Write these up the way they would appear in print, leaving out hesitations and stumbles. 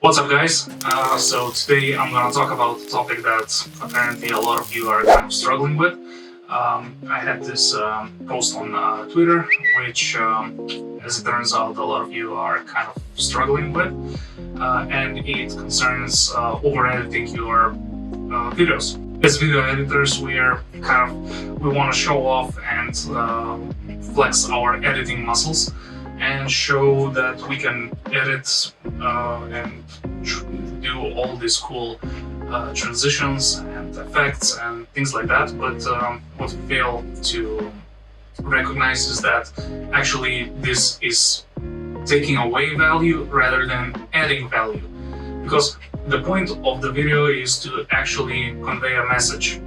What's up, guys? So today I'm gonna talk about a topic that apparently a lot of you are kind of struggling with. I had this post on Twitter, which, as it turns out, a lot of you are kind of struggling with, and it concerns over-editing your videos. As video editors, we want to show off and flex our editing muscles and show that we can edit and do all these cool transitions and effects and things like that. But what we fail to recognize is that actually this is taking away value rather than adding value, because the point of the video is to actually convey a message,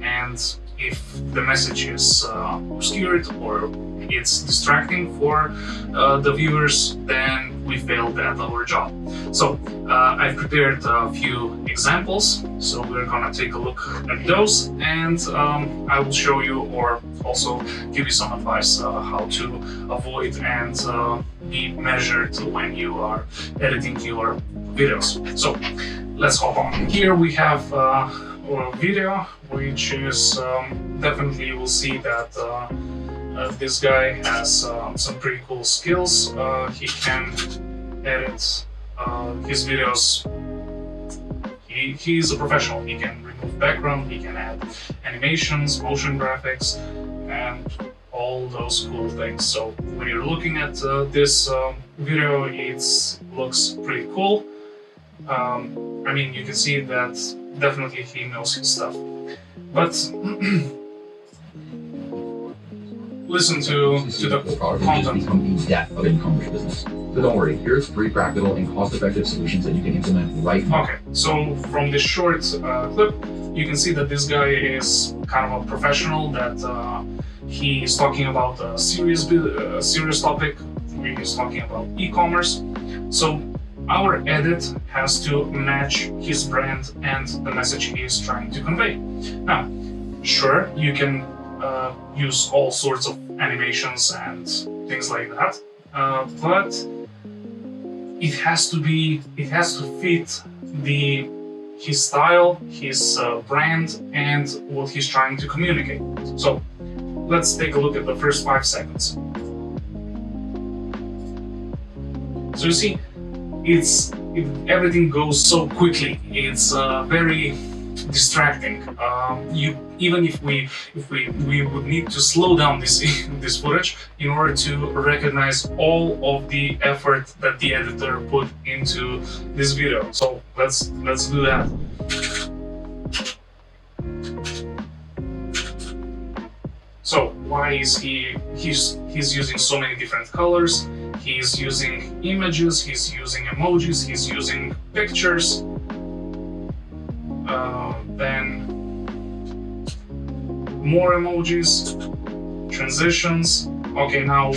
and if the message is obscured or it's distracting for the viewers, then we failed at our job. So I've prepared a few examples, so we're gonna take a look at those, and I will show you or also give you some advice how to avoid and be measured when you are editing your videos. So let's hop on. Here we have a video which is definitely, you will see that this guy has some pretty cool skills. He can edit his videos. He's a professional. He can remove background, he can add animations, motion graphics, and all those cool things. So when you're looking at this video, it looks pretty cool. I mean, you can see that definitely he knows his stuff. But listen to the content. The depth of e-commerce business. So don't worry, here's 3 practical and cost-effective solutions that you can implement right now. Okay, so from this short clip, you can see that this guy is kind of a professional, that he is talking about a serious topic. He's talking about e-commerce. So our edit has to match his brand and the message he is trying to convey. Now, sure, you can use all sorts of animations and things like that, but it has to fit his style, his brand, and what he's trying to communicate. So let's take a look at the first 5 seconds. So you see, everything goes so quickly. It's very distracting. Even if we would need to slow down this footage in order to recognize all of the effort that the editor put into this video. So let's do that. So why is he's using so many different colors? He's using images, he's using emojis, he's using pictures. Then more emojis, transitions. Okay, now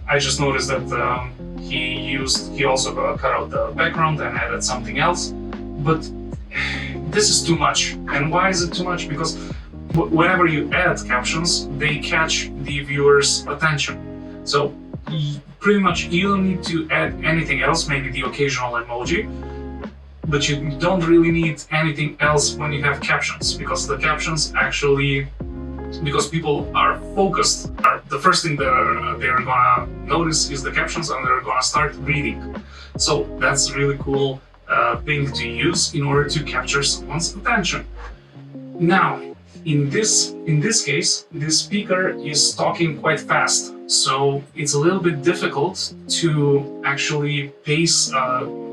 I just noticed that he also cut out the background and added something else. But this is too much. And why is it too much? Because whenever you add captions, they catch the viewer's attention. So pretty much you don't need to add anything else, maybe the occasional emoji, but you don't really need anything else when you have captions, because the captions actually, because people are focused, the first thing they're gonna notice is the captions, and they're gonna start reading. So that's a really cool thing to use in order to capture someone's attention. Now, in this case, this speaker is talking quite fast, so it's a little bit difficult to actually pace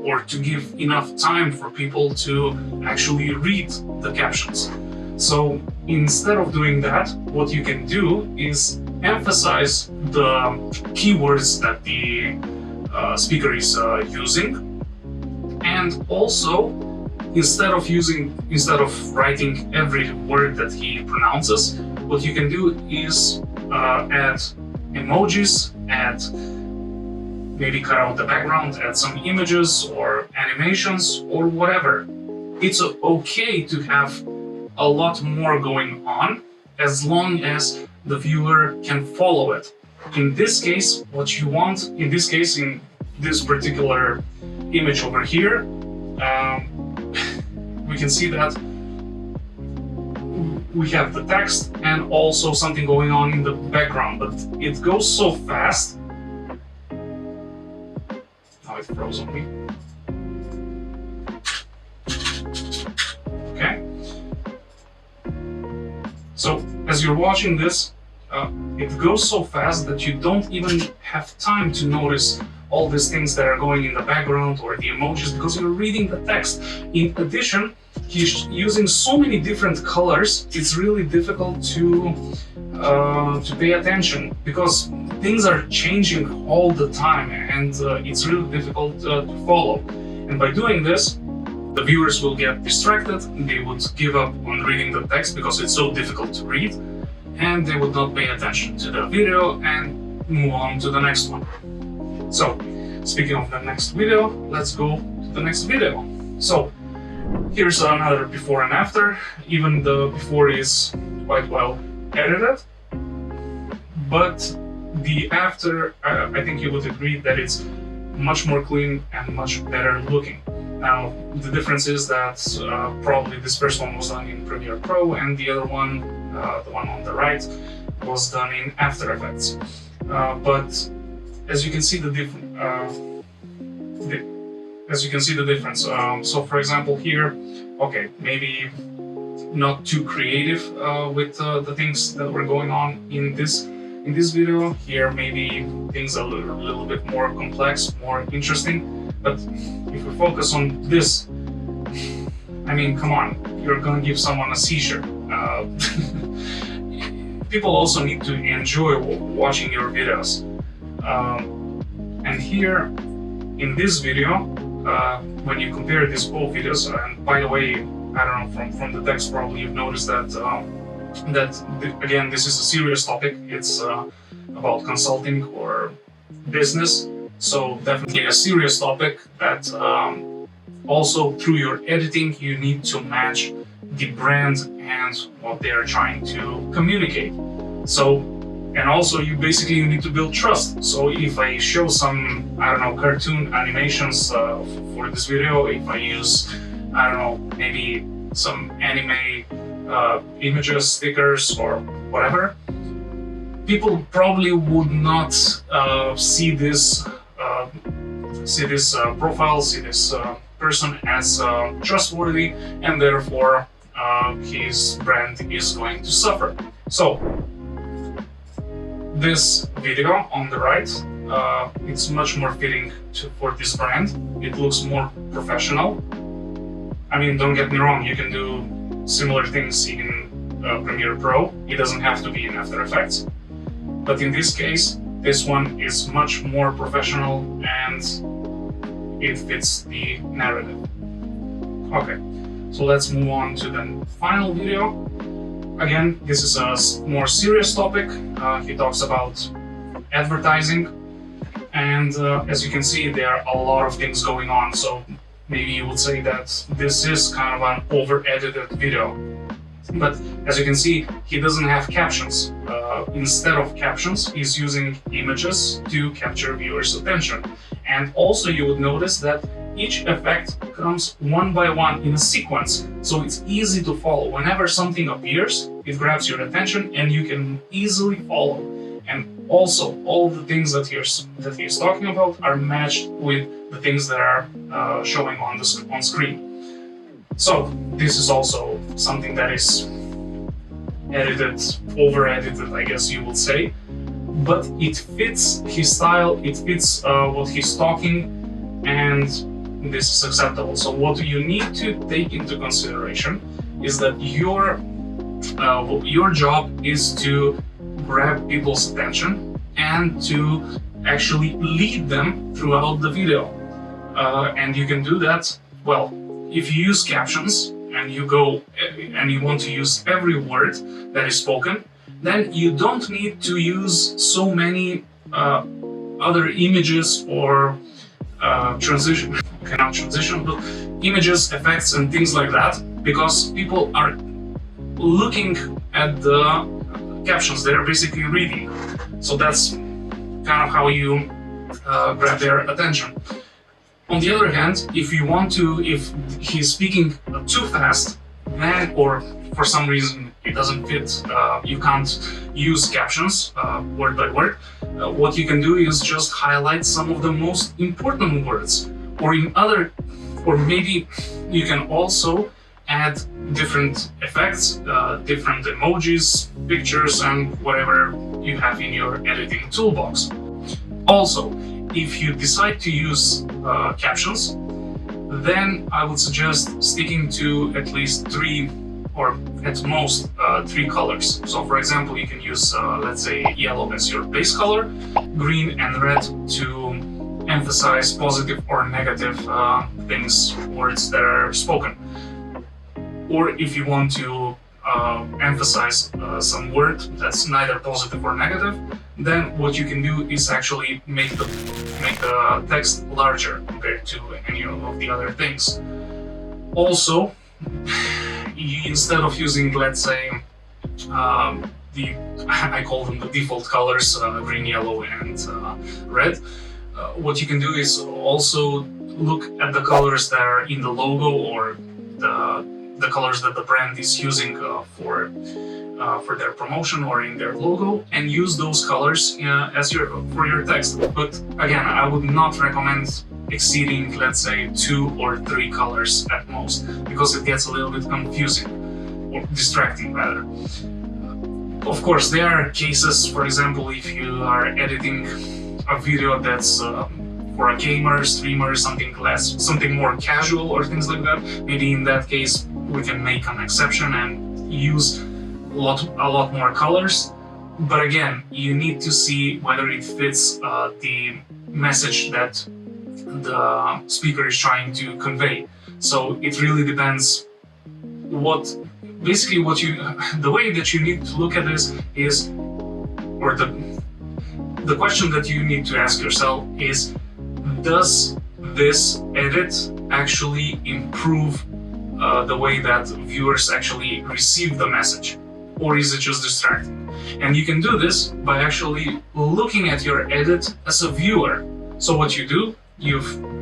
or to give enough time for people to actually read the captions. So instead of doing that, what you can do is emphasize the keywords that the speaker is using, and also instead of writing every word that he pronounces, what you can do is add emojis, add maybe cut out the background, add some images or animations or whatever. It's okay to have a lot more going on as long as the viewer can follow it. In this case, what you want, in this particular image over here, we can see that we have the text and also something going on in the background, but it goes so fast. Now it froze on me. Okay. So as you're watching this, it goes so fast that you don't even have time to notice all these things that are going in the background or the emojis because you're reading the text. In addition, he's using so many different colors, it's really difficult to pay attention because things are changing all the time and it's really difficult to follow. And by doing this, the viewers will get distracted, they would give up on reading the text because it's so difficult to read, and they would not pay attention to the video and move on to the next one. So, speaking of the next video, let's go to the next video. So, here's another before and after. Even the before is quite well edited, but the after, I think you would agree that it's much more clean and much better looking. Now, the difference is that probably this first one was done in Premiere Pro and the other one, the one on the right, was done in After Effects. But as you can see the difference. So for example here, okay, maybe not too creative with the things that were going on in this video. Here maybe things are a little bit more complex, more interesting. But if we focus on this, I mean, come on, you're gonna give someone a seizure. People also need to enjoy watching your videos. And here, in this video, when you compare these both videos, and by the way, I don't know, from the text probably you've noticed that, again, this is a serious topic. It's about consulting or business. So definitely a serious topic that also through your editing, you need to match the brand and what they are trying to communicate. So, and also you need to build trust. So if I show some, I don't know, cartoon animations for this video, if I use, I don't know, maybe some anime images, stickers or whatever, people probably would not see this profile, see this person as trustworthy, and therefore his brand is going to suffer. So this video on the right, it's much more fitting for this brand. It looks more professional. I mean, don't get me wrong, you can do similar things in Premiere Pro. It doesn't have to be in After Effects. But in this case, this one is much more professional and it fits the narrative. Okay, so let's move on to the final video. Again, this is a more serious topic. He talks about advertising, and as you can see, there are a lot of things going on. So maybe you would say that this is kind of an over-edited video. But as you can see, he doesn't have captions. Instead of captions, he's using images to capture viewers' attention. And also you would notice that each effect comes one by one in a sequence, so it's easy to follow. Whenever something appears, it grabs your attention and you can easily follow. And also, all the things that he's talking about are matched with the things that are showing on screen. So this is also something that is edited, over-edited, I guess you would say, but it fits his style, it fits what he's talking, and this is acceptable. So what you need to take into consideration is that your job is to grab people's attention and to actually lead them throughout the video. And you can do that, well, if you use captions and you go and you want to use every word that is spoken, then you don't need to use so many other images or images, effects and things like that, because people are looking at the captions, they're basically reading. So that's kind of how you grab their attention. On the other hand, if he's speaking too fast, then, or for some reason it doesn't fit, you can't use captions word by word, what you can do is just highlight some of the most important words, or maybe you can also add different effects, different emojis, pictures, and whatever you have in your editing toolbox. Also, if you decide to use captions, then I would suggest sticking to at least 3 or at most 3 colors. So for example, you can use, let's say, yellow as your base color, green and red to emphasize positive or negative things, words that are spoken. Or if you want to emphasize some word that's neither positive or negative, then what you can do is actually make the text larger compared to any of the other things. Also, instead of using, let's say, I call them the default colors, green, yellow, and red, what you can do is also look at the colors that are in the logo or the colors that the brand is using for their promotion or in their logo, and use those colors for your text. But again, I would not recommend exceeding, let's say, 2 or 3 colors at most, because it gets a little bit confusing or distracting rather. Of course, there are cases, for example, if you are editing a video that's for a gamer, streamer, something more casual or things like that, maybe in that case we can make an exception and use a lot more colors. But again, you need to see whether it fits the message that the speaker is trying to convey. So it really depends the way that you need to look at this is, or the question that you need to ask yourself is, does this edit actually improve the way that viewers actually receive the message, or is it just distracting? And you can do this by actually looking at your edit as a viewer. So what you do,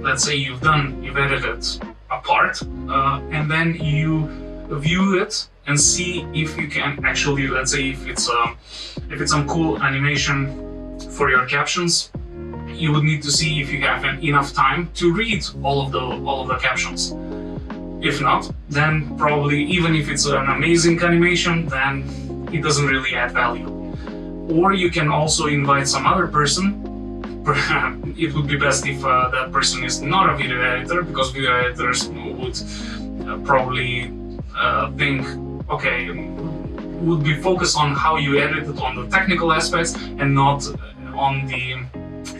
let's say you've edited a part, and then you view it and see if you can actually, let's say, if it's some cool animation for your captions, you would need to see if you have enough time to read all of the captions. If not, then probably, even if it's an amazing animation, then it doesn't really add value. Or you can also invite some other person. It would be best if that person is not a video editor, because video editors would probably think, okay, would be focused on how you edit it, on the technical aspects, and not on the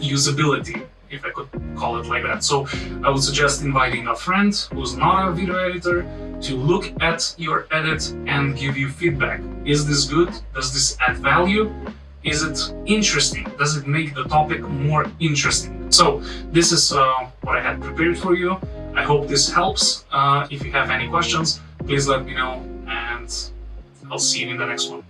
usability, if I could call it like that. So I would suggest inviting a friend who's not a video editor to look at your edit and give you feedback. Is this good? Does this add value? Is it interesting? Does it make the topic more interesting? So this is what I had prepared for you. I hope this helps. If you have any questions, please let me know, and I'll see you in the next one.